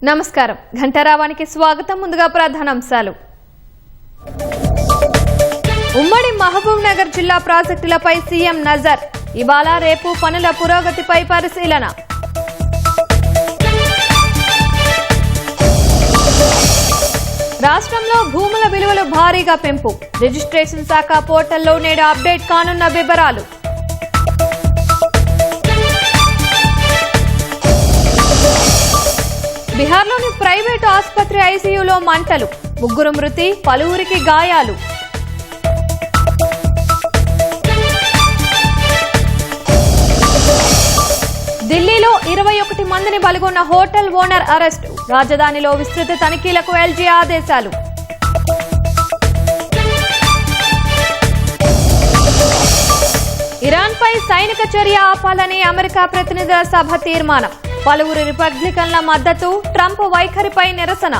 నమస్కారం ఘంటారావానికి స్వాగతం. ముందుగా ప్రధానాంశాలు. ఉమ్మడి మహబూబ్ నగర్ జిల్లా ప్రాజెక్టులపై సీఎం నజర్. ఇవాళ రేపు పనుల పురోగతిపై పరిశీలన. రాష్ట్రంలో భూముల విలువలు భారీగా పెంపు. రిజిస్ట్రేషన్ శాఖ పోర్టల్లో నేడు అప్డేట్ కానున్న వివరాలు. బిహార్లోని ప్రైవేటు ఆసుపత్రి ఐసీయూలో మంటలు. 3 మృతి, పలువురికి గాయాలు. ఢిల్లీలో 21 మందిని బలిగొన్న హోటల్ ఓనర్ అరెస్టు. రాజధానిలో విస్తృత తనిఖీలకు ఎల్జీ ఆదేశాలు. ఇరాన్పై సైనిక చర్య ఆపాలని అమెరికా ప్రతినిధుల సభ తీర్మానం. పలువురు రిపబ్లికన్ల మద్దతు. ట్రంప్ వైఖరిపై నిరసన.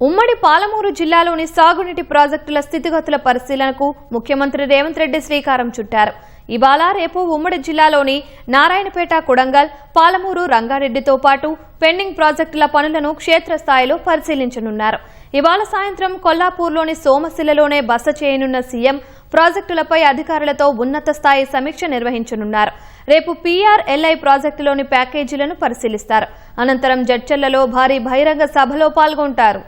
ఉమ్మడి పాలమూరు జిల్లాలోని సాగునీటి ప్రాజెక్టుల స్థితిగతుల పరిశీలనకు ముఖ్యమంత్రి రేవంత్ రెడ్డి శ్రీకారం చుట్టారు. ఇవాళ రేపు ఉమ్మడి జిల్లాలోని నారాయణపేట, కొడంగల్, పాలమూరు, రంగారెడ్డితో పాటు పెండింగ్ ప్రాజెక్టుల పనులను క్షేత్రస్థాయిలో పరిశీలించనున్నారు. ఇవాళ సాయంత్రం కొల్లాపూర్లోని సోమశిలలోనే బస చేయనున్న సీఎం ప్రాజెక్టులపై అధికారులతో ఉన్నత స్థాయి సమీక్ష నిర్వహించనున్నారు. రేపు పీఆర్ఎల్ఐ ప్రాజెక్టులోని ప్యాకేజీలను పరిశీలిస్తారు. అనంతరం జడ్చర్లలో భారీ బహిరంగ సభలో పాల్గొంటారు.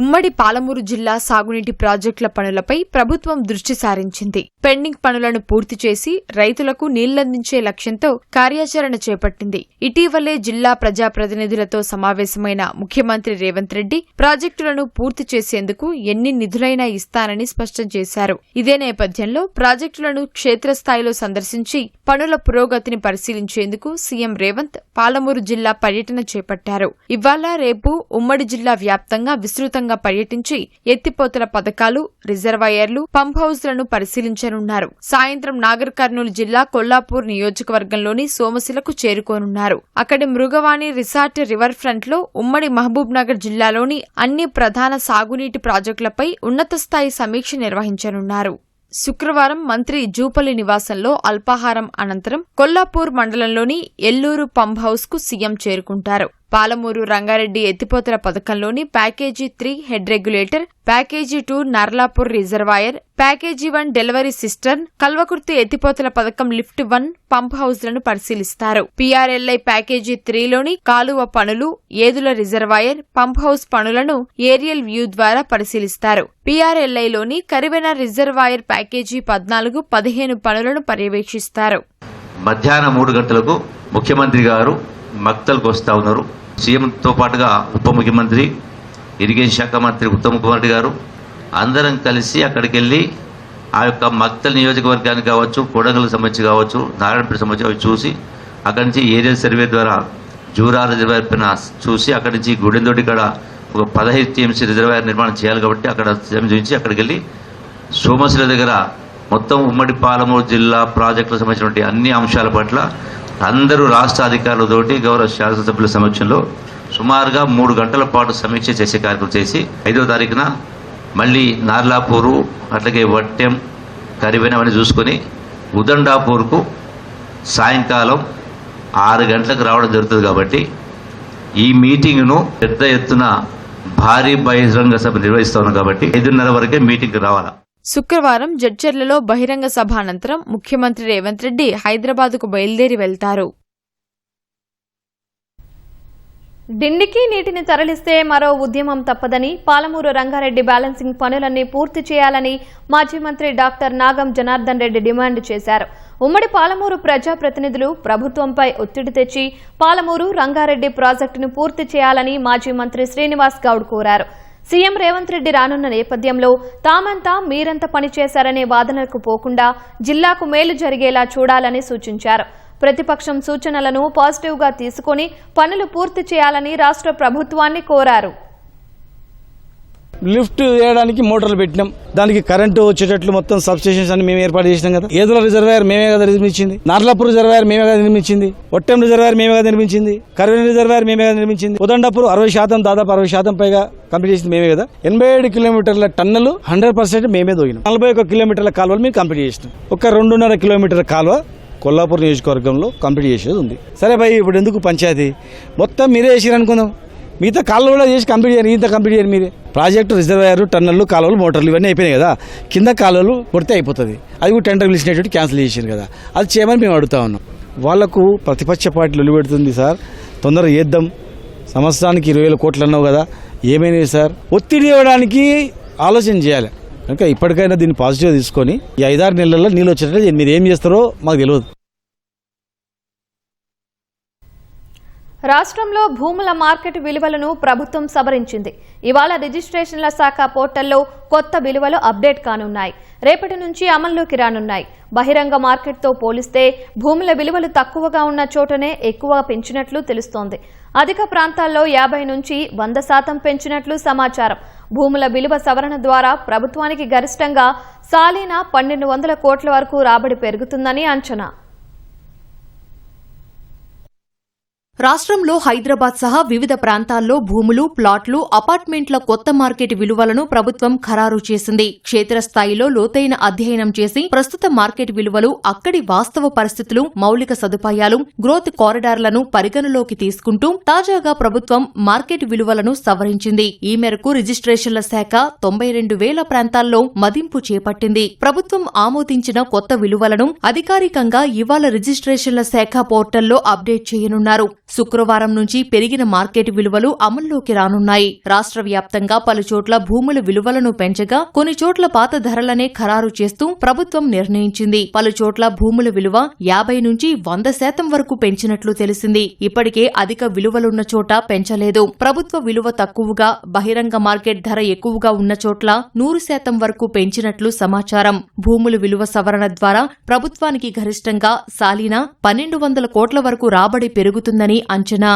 ఉమ్మడి పాలమూరు జిల్లా సాగునీటి ప్రాజెక్టుల పనులపై ప్రభుత్వం దృష్టి సారించింది. పెండింగ్ పనులను పూర్తి చేసి రైతులకు నీళ్లందించే లక్ష్యంతో కార్యాచరణ చేపట్టింది. ఇటీవలే జిల్లా ప్రజాప్రతినిధులతో సమావేశమైన ముఖ్యమంత్రి రేవంత్ రెడ్డి ప్రాజెక్టులను పూర్తి చేసేందుకు ఎన్ని నిధులైనా ఇస్తానని స్పష్టం చేశారు. ఇదే నేపథ్యంలో ప్రాజెక్టులను క్షేత్రస్థాయిలో సందర్శించి పనుల పురోగతిని పరిశీలించేందుకు సీఎం రేవంత్ పాలమూరు జిల్లా పర్యటన చేపట్టారు. ఇవాళ రేపు ఉమ్మడి జిల్లా వ్యాప్తంగా విస్తృతంగా పర్యటించి ఎత్తిపోతల పథకాలు, రిజర్వాయర్లు, పంప్ హౌజ్లను పరిశీలించనున్నారు. సాయంత్రం నాగర్ కర్నూలు జిల్లా కొల్లాపూర్ నియోజకవర్గంలోని సోమశిలకు చేరుకోనున్నారు. అక్కడి మృగవాణి రిసార్ట్ రివర్ ఫ్రంట్ లో ఉమ్మడి మహబూబ్ నగర్ జిల్లాలోని అన్ని ప్రధాన సాగునీటి ప్రాజెక్టులపై ఉన్నత స్థాయి సమీక్ష నిర్వహించనున్నారు. శుక్రవారం మంత్రి జూపల్లి నివాసంలో అల్పాహారం అనంతరం కొల్లాపూర్ మండలంలోని ఎల్లూరు పంప్ హౌస్ కు సీఎం చేరుకుంటారు. పాలమూరు, రంగారెడ్డి ఎత్తిపోతల పథకంలోని package 3 head regulator, package 2 Narlapur reservoir, package 1 delivery cistern, Kalwakurthy ఎత్తిపోతల పథకం లిఫ్ట్ 1 పంప్ హౌజ్లను పరిశీలిస్తారు. పీఆర్ఎల్ఐ ప్యాకేజీ 3లోని కాలువ పనులు, ఏదుల రిజర్వాయర్, పంప్ హౌస్ పనులను ఏరియల్ వ్యూ ద్వారా పరిశీలిస్తారు. పీఆర్ఎల్ఐలోని కరివెన రిజర్వాయర్ ప్యాకేజీ 14, 15 పనులను పర్యవేక్షిస్తారు. మధ్యాహ్నం 3 గంటలకు ముఖ్యమంత్రి గారు మక్తల్కు వస్తూ ఉన్నారు. సీఎంతో పాటుగా ఉప ముఖ్యమంత్రి, ఇరిగేషన్ శాఖ మంత్రి ఉత్తమ్ కుమార్ రెడ్డి గారు అందరం కలిసి అక్కడికి వెళ్ళి ఆ యొక్క మక్తల్ నియోజకవర్గానికి కావచ్చు, కొడంగల్కి సంబంధించి కావచ్చు, నారాయణపేట సంబంధించి అవి చూసి అక్కడి నుంచి ఏరియల్ సర్వే ద్వారా జూరా రిజర్వాయర్ పైన చూసి అక్కడి నుంచి గుడెందోటి కాడ ఒక 15 టీఎంసీ రిజర్వాయర్ నిర్మాణం చేయాలి కాబట్టి అక్కడ చూసి అక్కడికి వెళ్ళి సోమశిల దగ్గర మొత్తం ఉమ్మడి పాలమూరు జిల్లా ప్రాజెక్టులకు సంబంధించినటువంటి అన్ని అంశాల పట్ల అందరూ రాష్ట్ర అధికారులతోటి గౌరవ శాసనసభ్యుల సమక్షంలో సుమారుగా 3 గంటల పాటు సమీక్ష చేసే కార్యక్రమం చేసి 5వ తారీఖున మళ్ళీ నార్లాపూరు, అట్లాగే వట్టెం, కరివెన అవన్నీ చూసుకొని ఉదండాపూర్కు సాయంకాలం 6 గంటలకు రావడం జరుగుతుంది. కాబట్టి ఈ మీటింగ్ను పెద్ద ఎత్తున భారీ బహిరంగ సభ నిర్వహిస్తా ఉన్నాం కాబట్టి 5:30 వరకే మీటింగ్కి రావాలా. శుక్రవారం జడ్చర్లలో బహిరంగ సభ అనంతరం ముఖ్యమంత్రి రేవంత్ రెడ్డి హైదరాబాద్కు బయలుదేరి వెళ్తారు. డిండికి నీటిని తరలిస్తే మరో ఉద్యమం తప్పదని, పాలమూరు రంగారెడ్డి బ్యాలెన్సింగ్ పనులన్నీ పూర్తి చేయాలని మాజీ మంత్రి డాక్టర్ నాగం జనార్దన్ రెడ్డి డిమాండ్ చేశారు. ఉమ్మడి పాలమూరు ప్రజాప్రతినిధులు ప్రభుత్వంపై ఒత్తిడి తెచ్చి పాలమూరు రంగారెడ్డి ప్రాజెక్టును పూర్తి చేయాలని మాజీ మంత్రి శ్రీనివాస్ గౌడ్ కోరారు. సీఎం రేవంత్ రెడ్డి రానున్న నేపథ్యంలో తామంతా మీరెంత పనిచేశారనే వాదనలకు పోకుండా జిల్లాకు మేలు జరిగేలా చూడాలని సూచించారు. ప్రతిపక్షం సూచనలను పాజిటివ్గా తీసుకుని పనులు పూర్తి చేయాలని రాష్ట్ర ప్రభుత్వాన్ని కోరారు. లిఫ్ట్ చేయడానికి మోటార్లు పెట్టినాం, దానికి కరెంటు వచ్చేటట్లు మొత్తం సబ్ స్టేషన్స్ అన్ని మేము ఏర్పాటు చేసినాం కదా. ఏదుల రిజర్వాయర్ మేమే కదా నిర్మించింది, నార్లాపూర్ రిజర్వాయర్ మేమే కదా నిర్మించింది, ఒట్టెం రిజర్వాయర్ మేమే కదా నిర్మించింది, కర్వేని రిజర్వాయర్ మేమే కదా నిర్మించింది, ఉదండాపూర్ 60% దాదాపు 60% పైగా కంప్లీట్ చేసింది మేమే కదా. 87 కిలోమీటర్ల టన్నలు 100% మేమే దోగినాం. 41 కిలోమీటర్ల కాలువలు మేము కంప్లీట్ చేసినాం. ఒక 2.5 కిలోమీటర్ల కాలువ కొల్లాపూర్ నియోజకవర్గంలో కంప్లీట్ చేసేది ఉంది. సరే భయ్, ఇప్పుడు ఎందుకు పంచాయతీ మొత్తం మీరే చేసిరు అనుకుందాం, మిగతా కాలువ కూడా చేసి కంప్లీట్ చేయాలి. ఇంత కంప్లీట్ చేయాలి మీరే. ప్రాజెక్టు రిజర్వాయర్, టన్నర్లు, కాలువలు, మోటార్లు ఇవన్నీ అయిపోయినాయి కదా. కింద కాలువలు కొడితే అయిపోతుంది. అది కూడా టెండర్ పిలిచినట్టు క్యాన్సిల్ చేసారు కదా, అది చేయమని మేము అడుగుతా ఉన్నాం. వాళ్లకు ప్రతిపక్ష పార్టీలు ఒలిపెడుతుంది సార్, తొందరగా చేద్దాం, సంవత్సరానికి 20,000 కోట్లు అన్నావు కదా, ఏమైనాయి సార్? ఒత్తిడి ఇవ్వడానికి ఆలోచన చేయాలి. కనుక ఇప్పటికైనా దీన్ని పాజిటివ్గా తీసుకొని ఈ 5-6 నెలల్లో నీళ్ళు వచ్చేటట్టు మీరు ఏం చేస్తారో మాకు తెలియదు. రాష్ట్రంలో భూముల మార్కెట్ విలువలను ప్రభుత్వం సవరించింది. ఇవాళ రిజిస్ట్రేషన్ల శాఖ పోర్టల్లో కొత్త విలువలు అప్డేట్ కానున్నాయి. రేపటి నుంచి అమల్లోకి రానున్నాయి. బహిరంగ మార్కెట్తో పోలిస్తే భూముల విలువలు తక్కువగా ఉన్న చోటనే ఎక్కువ పెంచినట్లు తెలుస్తోంది. అధిక ప్రాంతాల్లో 50 నుంచి 100% పెంచినట్లు సమాచారం. భూముల విలువ సవరణ ద్వారా ప్రభుత్వానికి గరిష్టంగా సాలీనా 1,200 కోట్ల వరకు రాబడి పెరుగుతుందని అంచనా. రాష్ట్రంలో హైదరాబాద్ సహా వివిధ ప్రాంతాల్లో భూములు, ప్లాట్లు, అపార్ట్మెంట్ల కొత్త మార్కెట్ విలువలను ప్రభుత్వం ఖరారు చేసింది. క్షేత్రస్థాయిలో లోతైన అధ్యయనం చేసి ప్రస్తుత మార్కెట్ విలువలు, అక్కడి వాస్తవ పరిస్థితులు, మౌలిక సదుపాయాలు, గ్రోత్ కారిడార్లను పరిగణలోకి తీసుకుంటూ తాజాగా ప్రభుత్వం మార్కెట్ విలువలను సవరించింది. ఈ మేరకు రిజిస్ట్రేషన్ల శాఖ 92,000 ప్రాంతాల్లో మదింపు చేపట్టింది. ప్రభుత్వం ఆమోదించిన కొత్త విలువలను అధికారికంగా ఇవాళ రిజిస్ట్రేషన్ల శాఖ పోర్టల్లో అప్డేట్ చేయనున్నారు. శుక్రవారం నుంచి పెరిగిన మార్కెట్ విలువలు అమల్లోకి రానున్నాయి. రాష్ట్ర వ్యాప్తంగా పలుచోట్ల భూముల విలువలను పెంచగా కొన్ని చోట్ల పాత ధరలనే ఖరారు చేస్తూ ప్రభుత్వం నిర్ణయించింది. పలుచోట్ల భూముల విలువ 50 నుంచి 100% వరకు పెంచినట్లు తెలిసింది. ఇప్పటికే అధిక విలువలున్న చోట పెంచలేదు. ప్రభుత్వ విలువ తక్కువగా, బహిరంగ మార్కెట్ ధర ఎక్కువగా ఉన్న చోట్ల 100% వరకు పెంచినట్లు సమాచారం. భూముల విలువ సవరణ ద్వారా ప్రభుత్వానికి గరిష్టంగా సాలీనా 1,200 కోట్ల వరకు రాబడి పెరుగుతుందని అంచనా.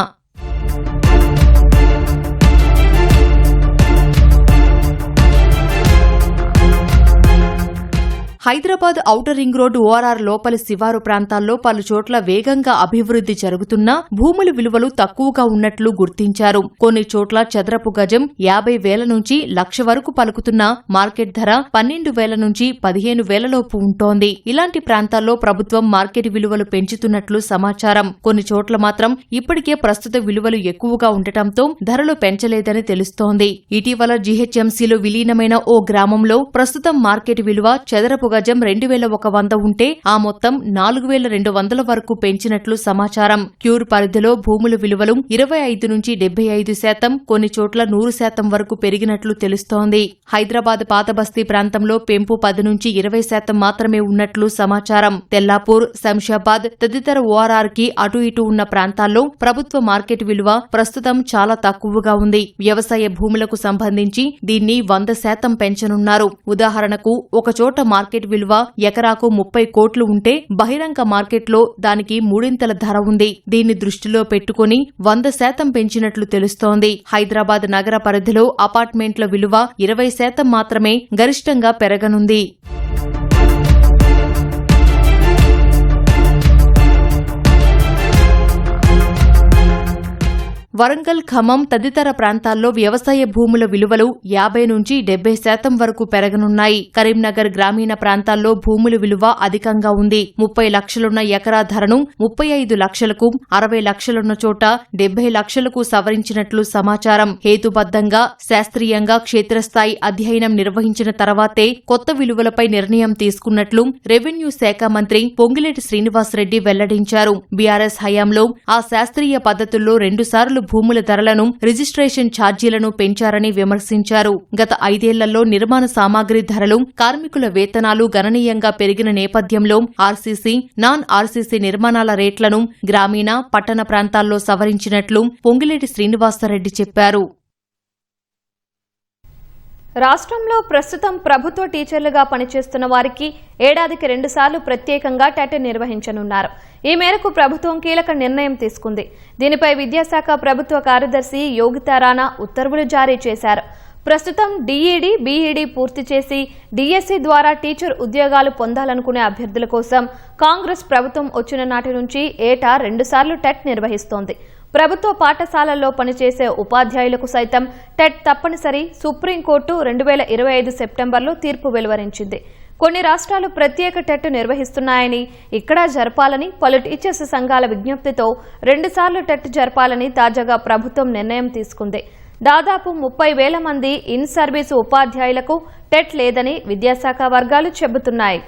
Hyderabad outer ring road ORR లోపలి శివారు ప్రాంతాల్లో పలుచోట్ల వేగంగా అభివృద్ది జరుగుతున్నా భూముల విలువలు తక్కువగా ఉన్నట్లు గుర్తించారు. కొన్ని చోట్ల చదరపు గజం 50,000 నుంచి 1,00,000 వరకు పలుకుతున్న మార్కెట్ ధర 12,000 నుంచి 15,000 లోపు ఉంటోంది. ఇలాంటి ప్రాంతాల్లో ప్రభుత్వం మార్కెట్ విలువలు పెంచుతున్నట్లు సమాచారం. కొన్ని చోట్ల మాత్రం ఇప్పటికే ప్రస్తుత విలువలు ఎక్కువగా ఉండటంతో ధరలు పెంచలేదని తెలుస్తోంది. ఇటీవల జీహెచ్ఎంసీలో విలీనమైన ఓ గ్రామంలో ప్రస్తుతం మార్కెట్ విలువ చదరపు గజం 2,100 ఉంటే ఆ మొత్తం 4,200 వరకు పెంచినట్లు సమాచారం. క్యూర్ పరిధిలో భూముల విలువలు 25 నుంచి 75%, కొన్ని చోట్ల 100% వరకు పెరిగినట్లు తెలుస్తోంది. హైదరాబాద్ పాత బస్తీ ప్రాంతంలో పెంపు 10 నుంచి 20% మాత్రమే ఉన్నట్లు సమాచారం. తెల్లాపూర్, శంషాబాద్ తదితర ఓఆర్ఆర్ కి అటు ఇటు ఉన్న ప్రాంతాల్లో ప్రభుత్వ మార్కెట్ విలువ ప్రస్తుతం చాలా తక్కువగా ఉంది. వ్యవసాయ భూములకు సంబంధించి దీన్ని 100% పెంచనున్నారు. ఉదాహరణకు ఒకచోట మార్కెట్ విలువ ఎకరాకు 30 కోట్లు ఉంటే బహిరంగ మార్కెట్లో దానికి 3 ధర ఉంది. దీన్ని దృష్టిలో పెట్టుకుని 100% పెంచినట్లు తెలుస్తోంది. హైదరాబాద్ నగర పరిధిలో అపార్ట్మెంట్ల విలువ 20% మాత్రమే గరిష్టంగా పెరగనుంది. వరంగల్, ఖమ్మం తదితర ప్రాంతాల్లో వ్యవసాయ భూముల విలువలు 50 నుంచి 70% వరకు పెరగనున్నాయి. కరీంనగర్ గ్రామీణ ప్రాంతాల్లో భూముల విలువ అధికంగా ఉంది. 30 లక్షలున్న ఎకరా ధరను 35 లక్షలకు, 60 లక్షలున్న చోట 70 లక్షలకు సవరించినట్లు సమాచారం. హేతుబద్దంగా, శాస్త్రీయంగా క్షేత్రస్థాయి అధ్యయనం నిర్వహించిన తర్వాతే కొత్త విలువలపై నిర్ణయం తీసుకున్నట్లు రెవెన్యూ శాఖ మంత్రి పొంగిలేటి శ్రీనివాసరెడ్డి వెల్లడించారు. బీఆర్ఎస్ హయాంలో ఆ శాస్త్రీయ పద్ధతుల్లో 2 సార్లు భూముల ధరలను, రిజిస్ట్రేషన్ ఛార్జీలను పెంచారని విమర్శించారు. గత 5 ఏళ్లలో నిర్మాణ సామాగ్రి ధరలు, కార్మికుల వేతనాలు గణనీయంగా పెరిగిన నేపథ్యంలో ఆర్సీసీ, నాన్ ఆర్సీసీ నిర్మాణాల రేట్లను గ్రామీణ, పట్టణ ప్రాంతాల్లో సవరించినట్లు పొంగిలేటి శ్రీనివాసరెడ్డి చెప్పారు. రాష్ట్రంలో ప్రస్తుతం ప్రభుత్వ టీచర్లుగా పనిచేస్తున్న వారికి ఏడాదికి 2 సార్లు ప్రత్యేకంగా టెట్ నిర్వహించనున్నారు. ఈ మేరకు ప్రభుత్వం కీలక నిర్ణయం తీసుకుంది. దీనిపై విద్యాశాఖ ప్రభుత్వ కార్యదర్శి యోగితా రాణా ఉత్తర్వులు జారీ చేశారు. ప్రస్తుతం డీఈడీ, బీఈడీ పూర్తి చేసి డీఎస్సీ ద్వారా టీచర్ ఉద్యోగాలు పొందాలనుకునే అభ్యర్థుల కోసం కాంగ్రెస్ ప్రభుత్వం వచ్చిన నాటి నుంచి ఏటా 2 సార్లు టెట్ నిర్వహిస్తోంది. ప్రభుత్వ పాఠశాలల్లో పనిచేసే ఉపాధ్యాయులకు సైతం టెట్ తప్పనిసరి సుప్రీంకోర్టు 2025 సెప్టెంబర్లో తీర్పు వెలువరించింది. కొన్ని రాష్ట్రాలు ప్రత్యేక టెట్ నిర్వహిస్తున్నాయని, ఇక్కడ జరపాలని పలు టీచర్స్ సంఘాల విజ్ఞప్తితో 2 సార్లు టెట్ జరపాలని తాజాగా ప్రభుత్వం నిర్ణయం తీసుకుంది. దాదాపు 30,000 మంది ఇన్ సర్వీసు ఉపాధ్యాయులకు టెట్ లేదని విద్యాశాఖ వర్గాలు చెబుతున్నాయి.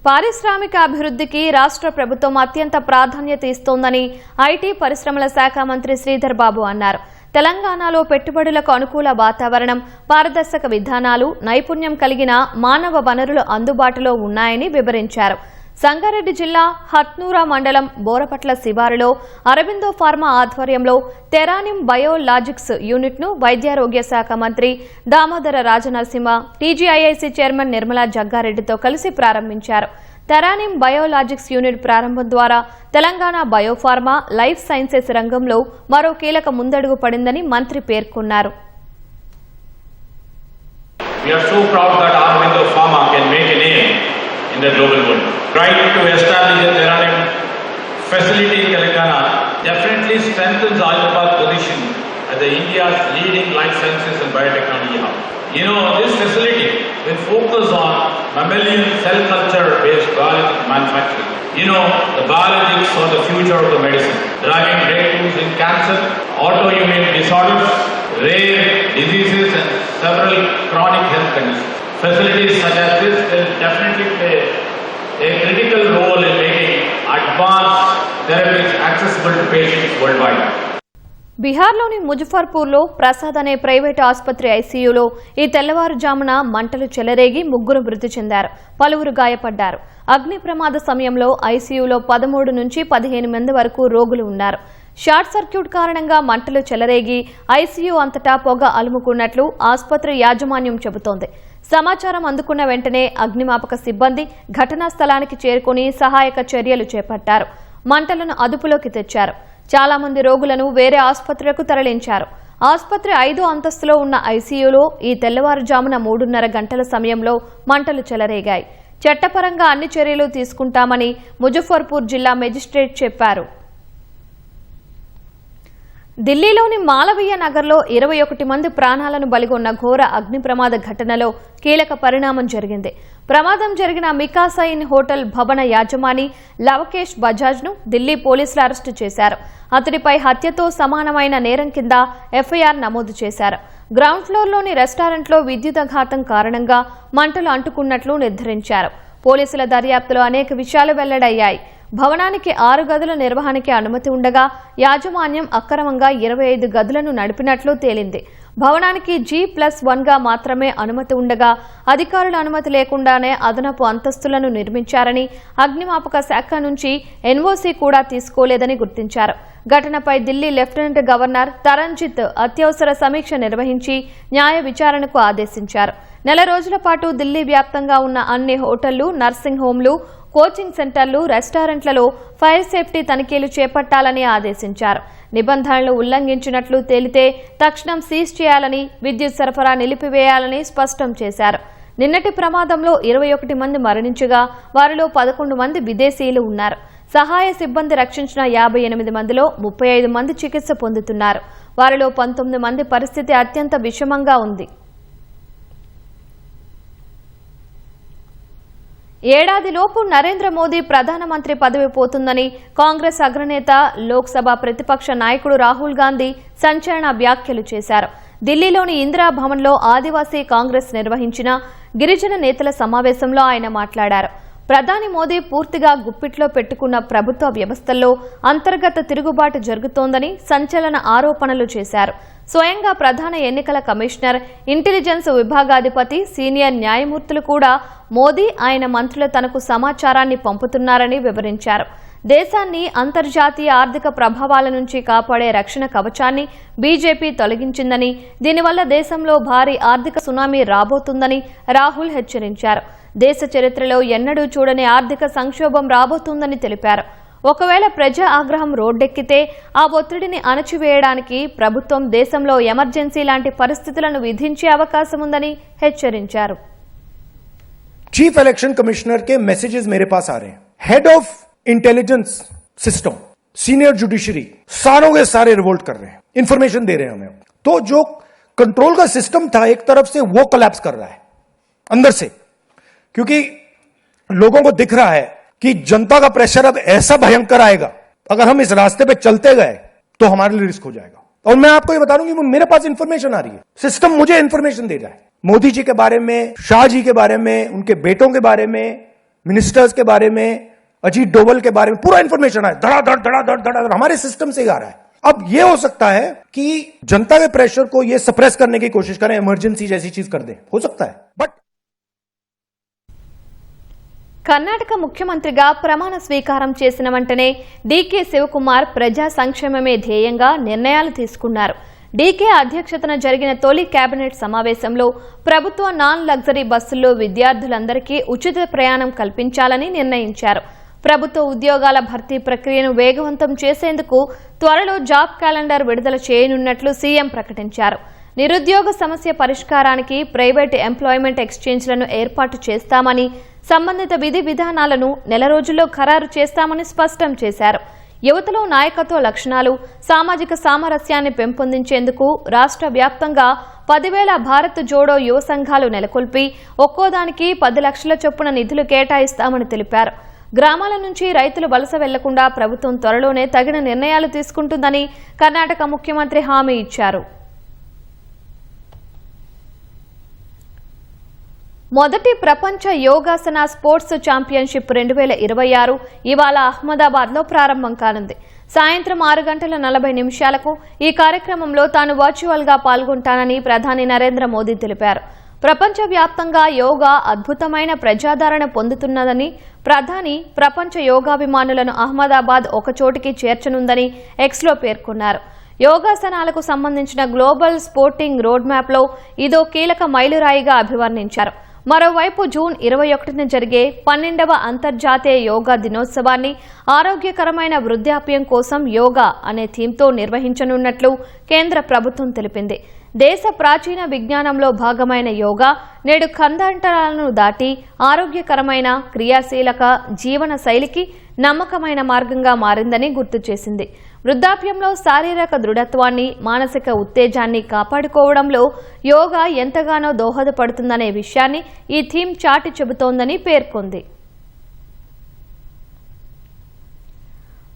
పారిశ్రామిక అభివృద్ధికి రాష్ట్ర ప్రభుత్వం అత్యంత ప్రాధాన్యత ఇస్తోందని ఐటీ పరిశ్రమల శాఖ మంత్రి శ్రీధర్ బాబు అన్నారు. తెలంగాణలో పెట్టుబడులకు అనుకూల వాతావరణం, పారదర్శక విధానాలు, నైపుణ్యం కలిగిన మానవ వనరులు అందుబాటులో ఉన్నాయని వివరించారు. సంగారెడ్డి జిల్లా హత్నూరా మండలం బోరపట్ల శివారులో అరబిందో ఫార్మా ఆధ్వర్యంలో తెరానిం బయోలాజిక్స్ యూనిట్ను వైద్యారోగ్య శాఖ మంత్రి దామోదర రాజనరసింహ, టీజీఐఐసీ చైర్మన్ నిర్మలా జగ్గారెడ్డితో కలిసి ప్రారంభించారు. తెరానిం బయోలాజిక్స్ యూనిట్ ప్రారంభం ద్వారా తెలంగాణ బయోఫార్మా, లైఫ్ సైన్సెస్ రంగంలో మరో కీలక ముందడుగు పడిందని మంత్రి పేర్కొన్నారు. In the global world, trying to establish a Theranim facility in Telangana definitely strengthens Hyderabad's position as the India's leading life sciences and biotechnology hub. This facility will focus on mammalian cell culture based biologic manufacturing. The biologics are the future of the medicine, driving breakthroughs in cancer, autoimmune disorders, rare diseases and several chronic health conditions. Facilities such as this will definitely play a critical role in making advanced therapies accessible to patients worldwide. బీహార్లోని ముజఫర్పూర్లో ప్రసాద్ అనే private ఆసుపత్రి ఐసీయూలో ఈ తెల్లవారుజామున మంటలు చెలరేగి 3 మృతి చెందారు, పలువురు గాయపడ్డారు. అగ్ని ప్రమాద సమయంలో ఐసీయూలో 13 నుంచి 15 మంది వరకు రోగులు ఉన్నారు. షార్ట్ సర్క్యూట్ కారణంగా మంటలు చెలరేగి ఐసీయూ అంతటా పొగ అలుముకున్నట్లు ఆసుపత్రి యాజమాన్యం చెబుతోంది. సమాచారం అందుకున్న వెంటనే అగ్నిమాపక సిబ్బంది ఘటనా స్థలానికి చేరుకుని సహాయక చర్యలు చేపట్టారు. మంటలను అదుపులోకి తెచ్చారు. చాలా మంది రోగులను వేరే ఆసుపత్రులకు తరలించారు. ఆసుపత్రి 5వ అంతస్తులో ఉన్న ఐసీయూలో ఈ తెల్లవారుజామున 3:30 గంటల సమయంలో మంటలు చెలరేగాయి. చట్టపరంగా అన్ని చర్యలు తీసుకుంటామని ముజఫర్పూర్ జిల్లా మెజిస్ట్రేట్ చెప్పారు. దిల్లీలోని మాలవీయ నగర్లో 21 మంది ప్రాణాలను బలిగొన్న ఘోర అగ్ని ప్రమాద ఘటనలో కీలక పరిణామం జరిగింది. ప్రమాదం జరిగిన మికాసైన్ హోటల్ భవన యాజమాని లవకేష్ బజాజ్ను ఢిల్లీ పోలీసులు అరెస్టు చేశారు. అతడిపై హత్యతో సమానమైన నేరం కింద ఎఫ్ఐఆర్ నమోదు చేశారు. గ్రౌండ్ ఫ్లోర్లోని రెస్టారెంట్లో విద్యుదాఘాతం కారణంగా మంటలు అంటుకున్నట్లు నిర్ధారించారు. పోలీసుల దర్యాప్తులో అనేక విషయాలు వెల్లడయ్యాయి. భవనానికి 6 గదుల నిర్వహణకి అనుమతి ఉండగా యాజమాన్యం అక్రమంగా 25 గదులను నడిపినట్లు తేలింది. భవనానికి G+1గా మాత్రమే అనుమతి ఉండగా అధికారుల అనుమతి లేకుండానే అదనపు అంతస్తులను నిర్మించారని, అగ్నిమాపక శాఖ నుంచి ఎన్ఓసీ కూడా తీసుకోలేదని గుర్తించారు. ఘటనపై ఢిల్లీ లెఫ్టినెంట్ గవర్నర్ తరంజిత్ అత్యవసర సమీక్ష నిర్వహించి న్యాయ విచారణకు ఆదేశించారు. 4 రోజుల పాటు ఢిల్లీ వ్యాప్తంగా ఉన్న అన్ని హోటళ్లు, నర్సింగ్ హోంలు, కోచింగ్ సెంటర్లు, రెస్టారెంట్లలో ఫైర్ సేఫ్టీ తనిఖీలు చేపట్టాలని ఆదేశించారు. నిబంధనలు ఉల్లంఘించినట్లు తేలితే తక్షణం సీజ్ చేయాలని, విద్యుత్ సరఫరా నిలిపివేయాలని స్పష్టం చేశారు. నిన్నటి ప్రమాదంలో 21 మంది మరణించగా వారిలో 11 మంది విదేశీయులు ఉన్నారు. సహాయ సిబ్బంది రక్షించిన 58 మందిలో 35 మంది చికిత్స పొందుతున్నారు. వారిలో 19 మంది పరిస్థితి అత్యంత విషమంగా ఉంది. ఏడాదిలోపు నరేంద్ర మోదీ ప్రధానమంత్రి పదవి పోతుందని కాంగ్రెస్ అగ్రనేత, లోక్సభ ప్రతిపక్ష నాయకుడు రాహుల్ గాంధీ సంచలన వ్యాఖ్యలు చేశారు. ఢిల్లీలోని ఇందిరా భవన్లో ఆదివాసీ కాంగ్రెస్ నిర్వహించిన గిరిజన నేతల సమావేశంలో ఆయన మాట్లాడారు. ప్రధాని మోదీ పూర్తిగా గుప్పిట్లో పెట్టుకున్న ప్రభుత్వ వ్యవస్థల్లో అంతర్గత తిరుగుబాటు జరుగుతోందని సంచలన ఆరోపణలు చేశారు. స్వయంగా ప్రధాన ఎన్నికల కమిషనర్, ఇంటెలిజెన్స్ విభాగాధిపతి, సీనియర్ న్యాయమూర్తులు కూడా మోదీ, ఆయన మంత్రులు తనకు సమాచారాన్ని పంపుతున్నారని వివరించారు. దేశాన్ని అంతర్జాతీయ ఆర్థిక ప్రభావాల నుంచి కాపాడే రక్షణ కవచాన్ని బీజేపీ తొలగించిందని, దీనివల్ల దేశంలో భారీ ఆర్థిక సునామీ రాబోతుందని రాహుల్ హెచ్చరించారు. దేశ చరిత్రలో ఎన్నడూ చూడని ఆర్థిక సంక్షోభం రాబోతుందని తెలిపారు. ఒకవేళ ప్రజా ఆగ్రహం రోడ్డెక్కితే ఆ ఒత్తిడిని అణచివేయడానికి ప్రభుత్వం దేశంలో ఎమర్జెన్సీ లాంటి పరిస్థితులను విధించే అవకాశం ఉందని హెచ్చరించారు. चीफ इलेक्शन कमिश्नर के मैसेजेस मेरे पास आ रहे हैं. Head of intelligence system, senior judiciary, सारों के सारे रिवोल्ट कर रहे हैं, इंफॉर्मेशन दे रहे हैं हमें. तो जो कंट्रोल का सिस्टम था एक तरफ से वो कोलैप्स कर रहा है अंदर से, क्योंकि लोगों को दिख रहा है कि जनता का प्रेशर अब ऐसा भयंकर आएगा, अगर हम इस रास्ते पे चलते गए तो हमारे लिए रिस्क हो जाएगा. और मैं आपको ये बता दूं कि मेरे पास इंफॉर्मेशन आ रही है, सिस्टम मुझे इंफॉर्मेशन दे रहा है. मोदी जी के बारे में, शाह जी के बारे में, उनके बेटों के बारे में, मिनिस्टर्स के बारे में, अजीत डोवल के बारे में पूरा इंफॉर्मेशन है. धड़ाधड़ हमारे सिस्टम से ही आ रहा है. अब ये हो सकता है कि जनता के प्रेशर को ये सप्रेस करने की कोशिश करें, इमरजेंसी जैसी चीज कर दें, हो सकता है. बट కర్ణాటక ముఖ్యమంత్రిగా ప్రమాణ స్వీకారం చేసిన వెంటనే డీకే శివకుమార్ ప్రజా సంక్షేమమే ధ్యేయంగా నిర్ణయాలు తీసుకున్నారు. డీకే అధ్యక్షతన జరిగిన తొలి కేబినెట్ సమావేశంలో ప్రభుత్వ నాన్ లగ్జరీ బస్సుల్లో విద్యార్థులందరికీ ఉచిత ప్రయాణం కల్పించాలని నిర్ణయించారు. ప్రభుత్వ ఉద్యోగాల భర్తీ ప్రక్రియను వేగవంతం చేసేందుకు త్వరలో జాబ్ క్యాలెండర్ విడుదల చేయనున్నట్లు సీఎం ప్రకటించారు. నిరుద్యోగ సమస్య పరిష్కారానికి ప్రైవేట్ ఎంప్లాయ్మెంట్ ఎక్స్చేంజ్లను ఏర్పాటు చేస్తామని, సంబంధిత విధి విధానాలను నెల రోజుల్లో ఖరారు చేస్తామని స్పష్టం చేశారు. యువతలో నాయకత్వ లక్షణాలు, సామాజిక సామరస్యాన్ని పెంపొందించేందుకు రాష్ట్ర వ్యాప్తంగా 10,000 భారత్ జోడో యువ సంఘాలు నెలకొల్పి ఒక్కోదానికి 10 లక్షల చొప్పున నిధులు కేటాయిస్తామని తెలిపారు. గ్రామాల నుంచి రైతులు వలస వెళ్లకుండా ప్రభుత్వం త్వరలోనే తగిన నిర్ణయాలు తీసుకుంటుందని కర్ణాటక ముఖ్యమంత్రి హామీ ఇచ్చారు. మొదటి ప్రపంచ యోగాసన స్పోర్ట్స్ ఛాంపియన్షిప్ 2026 ఇవాళ అహ్మదాబాద్లో ప్రారంభం కానుంది. సాయంత్రం 6:40 ఈ కార్యక్రమంలో తాను వర్చువల్గా పాల్గొంటానని ప్రధాని నరేంద్ర మోదీ తెలిపారు. ప్రపంచవ్యాప్తంగా యోగా అద్భుతమైన ప్రజాదరణ పొందుతున్నదని ప్రధాని ప్రపంచ యోగాభిమానులను అహ్మదాబాద్ ఒకచోటికి చేర్చనుందని ఎక్స్లో పేర్కొన్నారు. యోగాసనాలకు సంబంధించిన గ్లోబల్ స్పోర్టింగ్ రోడ్ మ్యాప్లో ఇదో కీలక మైలురాయిగా అభివర్ణించారు. మరోవైపు జూన్ 21న జరిగే 12వ అంతర్జాతీయ యోగా దినోత్సవాన్ని ఆరోగ్యకరమైన వృద్ధాప్యం కోసం యోగా అనే థీమ్తో నిర్వహించనున్నట్లు కేంద్ర ప్రభుత్వం తెలిపింది. దేశ ప్రాచీన విజ్ఞానంలో భాగమైన యోగా నేడు ఖండాంతరాలను దాటి ఆరోగ్యకరమైన క్రియాశీలక జీవన శైలికి నమ్మకమైన మార్గంగా మారిందని గుర్తు చేసింది. వృద్ధాప్యంలో శారీరక దృఢత్వాన్ని, మానసిక ఉత్తేజాన్ని కాపాడుకోవడంలో యోగా ఎంతగానో దోహదపడుతుందనే విషయాన్ని ఈ థీమ్ చాటి చెబుతోందని పేర్కొంది.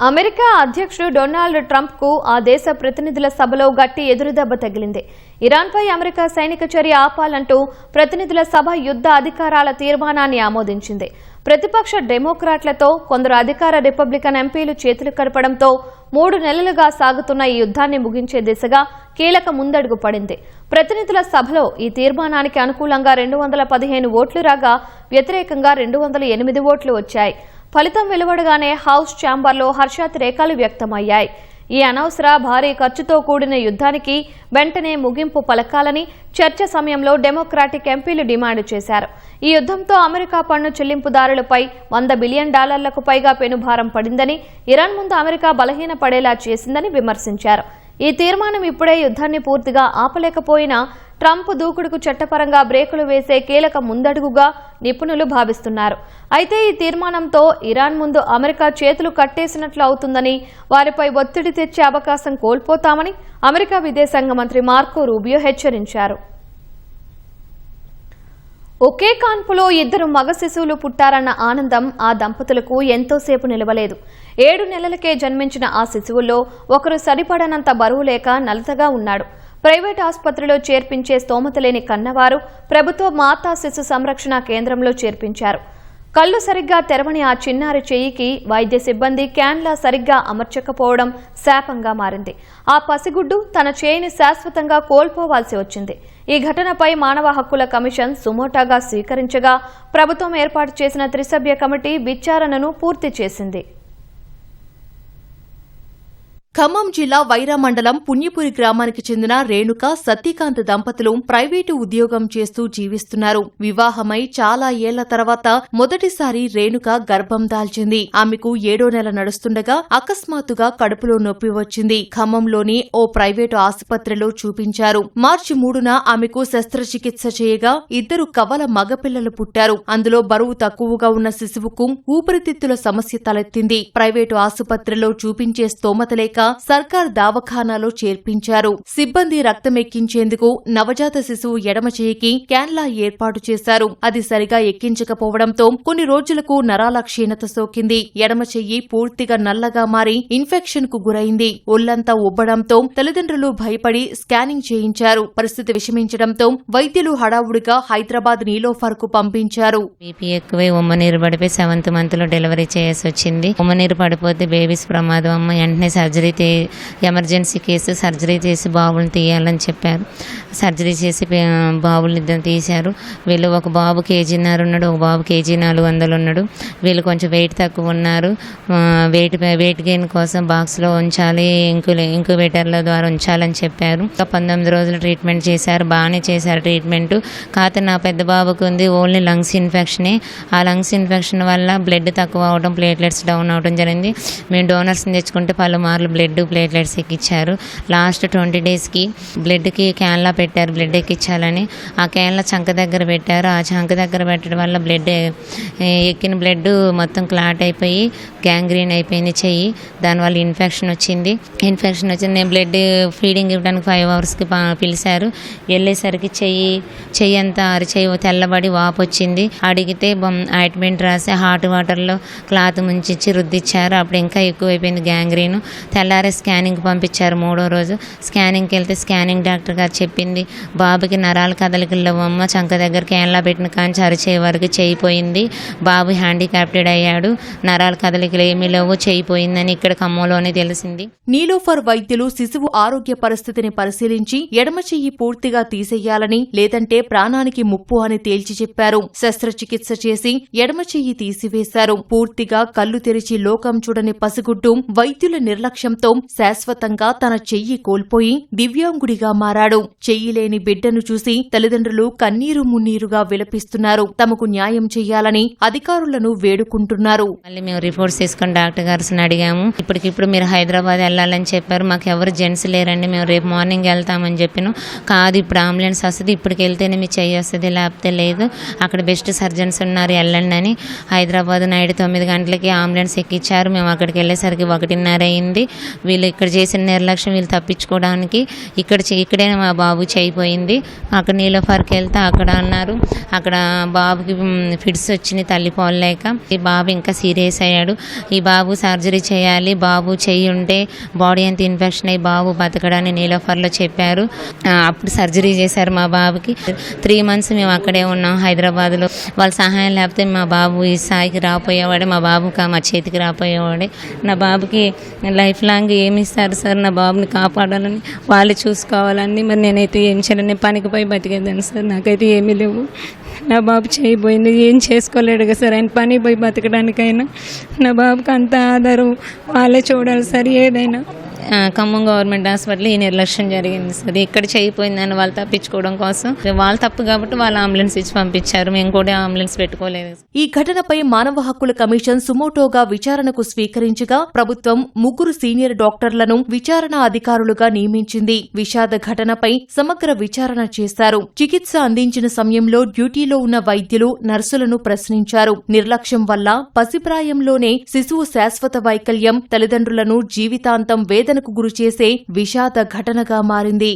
అమెరికా అధ్యక్షుడు డొనాల్డ్ ట్రంప్ కు ఆ దేశ ప్రతినిధుల సభలో గట్టి ఎదురుదెబ్బ తగిలింది. ఇరాన్పై అమెరికా సైనిక చర్య ఆపాలంటూ ప్రతినిధుల సభ యుద్ధ అధికారాల తీర్మానాన్ని ఆమోదించింది. ప్రతిపక్ష డెమోక్రాట్లతో కొందరు అధికార రిపబ్లికన్ ఎంపీలు చేతులు కలపడంతో 3 నెలలుగా సాగుతున్న ఈ యుద్ధాన్ని ముగించే దిశగా కీలక ముందడుగు పడింది. ప్రతినిధుల సభలో ఈ తీర్మానానికి అనుకూలంగా 215 ఓట్లు రాగా వ్యతిరేకంగా 208 ఓట్లు వచ్చాయి. ఫలితం వెలువడగానే హౌస్ ఛాంబర్లో హర్షాతిరేకాలు వ్యక్తమయ్యాయి. ఈ అనవసర భారీ ఖర్చుతో కూడిన యుద్ధానికి వెంటనే ముగింపు పలకాలని చర్చ సమయంలో డెమోక్రాటిక్ ఎంపీలు డిమాండ్ చేశారు. ఈ యుద్ధంతో అమెరికా పన్ను చెల్లింపుదారులపై $100 బిలియన్ పైగా పెనుభారం పడిందని, ఇరాన్ ముందు అమెరికా బలహీనపడేలా చేసిందని విమర్శించారు. ఈ తీర్మానం ఇప్పుడే యుద్ధాన్ని పూర్తిగా ఆపలేకపోయినా ట్రంప్ దూకుడుకు చట్టపరంగా బ్రేకులు వేసే కీలక ముందడుగుగా నిపుణులు భావిస్తున్నారు. అయితే ఈ తీర్మానంతో ఇరాన్ ముందు అమెరికా చేతులు కట్టేసినట్లు అవుతుందని, వారిపై ఒత్తిడి తెచ్చే అవకాశం కోల్పోతామని అమెరికా విదేశాంగ మంత్రి మార్కో రూబియో హెచ్చరించారు. ఒకే కాన్పులో 2 మగ శిశువులు పుట్టారన్న ఆనందం ఆ దంపతులకు ఎంతోసేపు నిలవలేదు. 7 నెలలకే జన్మించిన ఆ శిశువుల్లో ఒకరు సరిపడనంత బరువు లేక నలతగా ఉన్నాడు. ప్రైవేట్ ఆసుపత్రిలో చేర్పించే స్తోమత లేని కన్నవారు ప్రభుత్వ మాతా శిశు సంరక్షణ కేంద్రంలో చేర్పించారు. కళ్లు సరిగ్గా తెరవని ఆ చిన్నారి చెయ్యికి వైద్య సిబ్బంది క్యాన్లా సరిగ్గా అమర్చకపోవడం శాపంగా మారింది. ఆ పసిగుడ్డు తన చేయిని శాశ్వతంగా కోల్పోవాల్సి వచ్చింది. ఈ ఘటనపై మానవ హక్కుల కమిషన్ సుమోటాగా స్వీకరించగా ప్రభుత్వం ఏర్పాటు చేసిన త్రిసభ్య కమిటీ విచారణను పూర్తి చేసింది. ఖమ్మం జిల్లా వైరా మండలం పుణ్యపురి గ్రామానికి చెందిన రేణుక సత్యకాంత్ దంపతులు ప్రైవేటు ఉద్యోగం చేస్తూ జీవిస్తున్నారు. వివాహమై చాలా ఏళ్ల తర్వాత మొదటిసారి రేణుక గర్భం దాల్చింది. ఆమెకు 7వ నెల నడుస్తుండగా అకస్మాత్తుగా కడుపులో నొప్పి వచ్చింది. ఖమ్మంలోని ఓ ప్రైవేటు ఆసుపత్రిలో చూపించారు. మార్చి 3న ఆమెకు శస్త్రచికిత్స చేయగా 2 కవల మగపిల్లలు పుట్టారు. అందులో బరువు తక్కువగా ఉన్న శిశువుకు ఊపిరితిత్తుల సమస్య తలెత్తింది. ప్రైవేటు ఆసుపత్రిలో చూపించే స్తోమత లేక సర్కార్ దవాఖానాలో చేర్పించారు. సిబ్బంది రక్తం ఎక్కించేందుకు నవజాత శిశువు ఎడమ చేయికి క్యాన్లా ఏర్పాటు చేశారు. అది సరిగా ఎక్కించకపోవడంతో కొన్ని రోజులకు నరాల క్షీణత సోకింది. ఎడమ చెయ్యి పూర్తిగా నల్లగా మారి ఇన్ఫెక్షన్ కు గురైంది. ఒళ్లంతా ఉబ్బడంతో తల్లిదండ్రులు భయపడి స్కానింగ్ చేయించారు. పరిస్థితి విషమించడంతో వైద్యులు హడావుడిగా హైదరాబాద్ నీలోఫర్ కు పంపించారు. బీపీ ఎక్కువై ఉమ్మనీరు పడిపోయి 7th month లో డెలివరీ చేయాల్సి వచ్చింది. ఉమ్మనీరు పడిపోతే బేబీస్ ప్రమాదం అమ్మ, వెంటనే సర్జరీ ఎమర్జెన్సీ కేసు సర్జరీ చేసి బాబుని తీయాలని చెప్పారు. సర్జరీ చేసి బాబుని ఇద్దరు తీశారు. వీళ్ళు ఒక బాబు 1.5 kg ఉన్నాడు, ఒక బాబు 1.4 kg ఉన్నాడు. వీళ్ళు కొంచెం వెయిట్ తక్కువ ఉన్నారు. వెయిట్ గెయిన్ కోసం బాక్స్లో ఉంచాలి, ఇంక్యుబేటర్ల ద్వారా ఉంచాలని చెప్పారు. 19 రోజులు ట్రీట్మెంట్ చేశారు. బాగానే చేశారు ట్రీట్మెంట్. కాకపోతే నా పెద్ద బాబుకు ఉంది ఓన్లీ లంగ్స్ ఇన్ఫెక్షనే. ఆ లంగ్స్ ఇన్ఫెక్షన్ వల్ల బ్లడ్ తక్కువ అవడం, ప్లేట్లెట్స్ డౌన్ అవడం జరిగింది. మేము డోనర్స్ని తెచ్చుకుంటే పలుమార్లు బ్లడ్ ప్లేట్లెట్స్ ఎక్కించారు. లాస్ట్ 20 daysకి బ్లడ్కి క్యాన్లా పెట్టారు బ్లడ్ ఎక్కించాలని. ఆ క్యాన్ల చంక దగ్గర పెట్టారు. ఆ చంక దగ్గర పెట్టడం వల్ల బ్లడ్ ఎక్కిన బ్లడ్ మొత్తం క్లాట్ అయిపోయి గ్యాంగ్రీన్ అయిపోయింది చెయ్యి. దానివల్ల ఇన్ఫెక్షన్ వచ్చింది. నేను బ్లడ్ ఫీడింగ్ ఇవ్వడానికి 5 hours పిలిచారు. వెళ్ళేసరికి చెయ్యి అంతా అరిచెయ్యి తెల్లబడి వాపు వచ్చింది. అడిగితే ఆయింట్మెంట్ రాసి హాట్ వాటర్లో క్లాత్ ముంచిచ్చి రుద్దిచ్చారు. అప్పుడు ఇంకా ఎక్కువైపోయింది గ్యాంగ్రీన్. తెల్లారే స్కానింగ్కి పంపించారు. 3వ రోజు స్కానింగ్కి వెళ్తే స్కానింగ్ డాక్టర్ గారు చెప్పింది, బాబుకి నరాల కదలికలు లేవమ్మ, చంక దగ్గర క్యాన్లా పెట్టిన కాంచి అరిచే వరకు చేయిపోయింది. బాబు హ్యాండిక్యాప్టెడ్ అయ్యాడు, నరాల కదలికలు ఏమీ లేవు, చేయిపోయిందని ఇక్కడ ఖమ్మంలోనే తెలిసింది. నీలోఫర్ వైద్యులు శిశువు ఆరోగ్య పరిస్థితిని పరిశీలించి ఎడమ చెయ్యి పూర్తిగా తీసేయాలని, లేదంటే ప్రాణానికి ముప్పు అని తేల్చి చెప్పారు. శస్త్రచికిత్స చేసి ఎడమ చెయ్యి తీసివేశారు. పూర్తిగా కళ్ళు తెరిచి లోకం చూడని పసిగుడ్డు వైద్యుల నిర్లక్ష్యంతో శాశ్వతంగా తన చెయ్యి కోల్పోయి దివ్యాంగుడిగా మారాడు. చెయ్యి లేని బిడ్డను చూసి తల్లిదండ్రులు కన్నీరు మున్నీరుగా విలపిస్తున్నారు. తమకు న్యాయం చెయ్యాలని అధికారులను వేడుకుంటున్నారు. మళ్ళీ మేము రిపోర్ట్స్ తీసుకొని డాక్టర్ గారిని అడిగాము. ఇప్పటికిప్పుడు మీరు హైదరాబాద్ వెళ్ళాలని చెప్పారు. మాకు ఎవరు జెంట్స్ లేరండి, మేము రేపు మార్నింగ్ వెళ్తామని చెప్పినాం. కాదు, ఇప్పుడు అంబులెన్స్ వస్తుంది, ఇప్పటికి వెళ్తేనే మీ చెయ్యి వస్తుంది, లేకపోతే లేదు, అక్కడ బెస్ట్ సర్జన్స్ ఉన్నారు, వెళ్ళండి అని హైదరాబాద్ నైట్ 9 గంటలకి అంబులెన్స్ ఎక్కించారు. మేము అక్కడికి వెళ్ళేసరికి 1:30 అయింది. వీళ్ళు ఇక్కడ చేసిన నిర్లక్ష్యం వీళ్ళు తప్పించుకోవడానికి ఇక్కడే మా బాబు చేయిపోయింది. అక్కడ నీలోఫర్కి వెళ్తే అక్కడ అన్నారు, అక్కడ బాబుకి ఫిట్స్ వచ్చినాయి తల్లి పోలేక. ఈ బాబు ఇంకా సీరియస్ అయ్యాడు. ఈ బాబు సర్జరీ చేయాలి, బాబు చెయ్యి ఉంటే బాడీ అంతా ఇన్ఫెక్షన్ అయ్యి బాబు బతకడని నీలోఫర్లో చెప్పారు. అప్పుడు సర్జరీ చేశారు మా బాబుకి. 3 months మేము అక్కడే ఉన్నాం హైదరాబాద్లో. వాళ్ళ సహాయం లేకపోతే మా బాబు ఈ స్థాయికి రాపోయేవాడే, మా బాబుకి మా చేతికి రాపోయేవాడే. నా బాబుకి లైఫ్ లాంగ్ ఏమి ఇస్తారు సార్, నా బాబుని కాపాడాలని, వాళ్ళు చూసుకోవాలని. మరి నేనైతే ఏం చేయను, నేను పనికి పోయి బతికేదాన్ని సార్, నాకైతే ఏమీ లేవు. నా బాబు చేయబోయింది, ఏం చేసుకోలేడు కదా సార్, ఆయన పని పోయి బతకడానికైనా నా బాబుకి అంత ఆధారం వాళ్ళే చూడాలి సార్. ఏదైనా ఖమ్మం గవర్నమెంట్ హాస్పిటల్ ఈ నిర్లక్ష్యం జరిగింది సార్. ఇక్కడ చేయిపోయిందని వాళ్ళు తప్పించుకోవడం కోసం, వాళ్ళు తప్పు కాబట్టి వాళ్ళు అంబులెన్స్ ఇచ్చి పంపించారు. మేము కూడా అంబులెన్స్ పెట్టుకోలేదు. ఈ ఘటనపై మానవ హక్కుల కమిషన్ సుమోటోగా విచారణకు స్వీకరించగా ప్రభుత్వం 3 సీనియర్ డాక్టర్లను విచారణ అధికారులుగా నియమించింది. విషాద ఘటనపై సమగ్ర విచారణ చేశారు. చికిత్స అందించిన సమయంలో డ్యూటీలో ఉన్న వైద్యులు, నర్సులను ప్రశ్నించారు. నిర్లక్ష్యం వల్ల పసిప్రాయంలోనే శిశువు శాశ్వత వైకల్యం తల్లిదండ్రులను జీవితాంతం వేదనకు గురిచేసే విషాద ఘటనగా మారింది.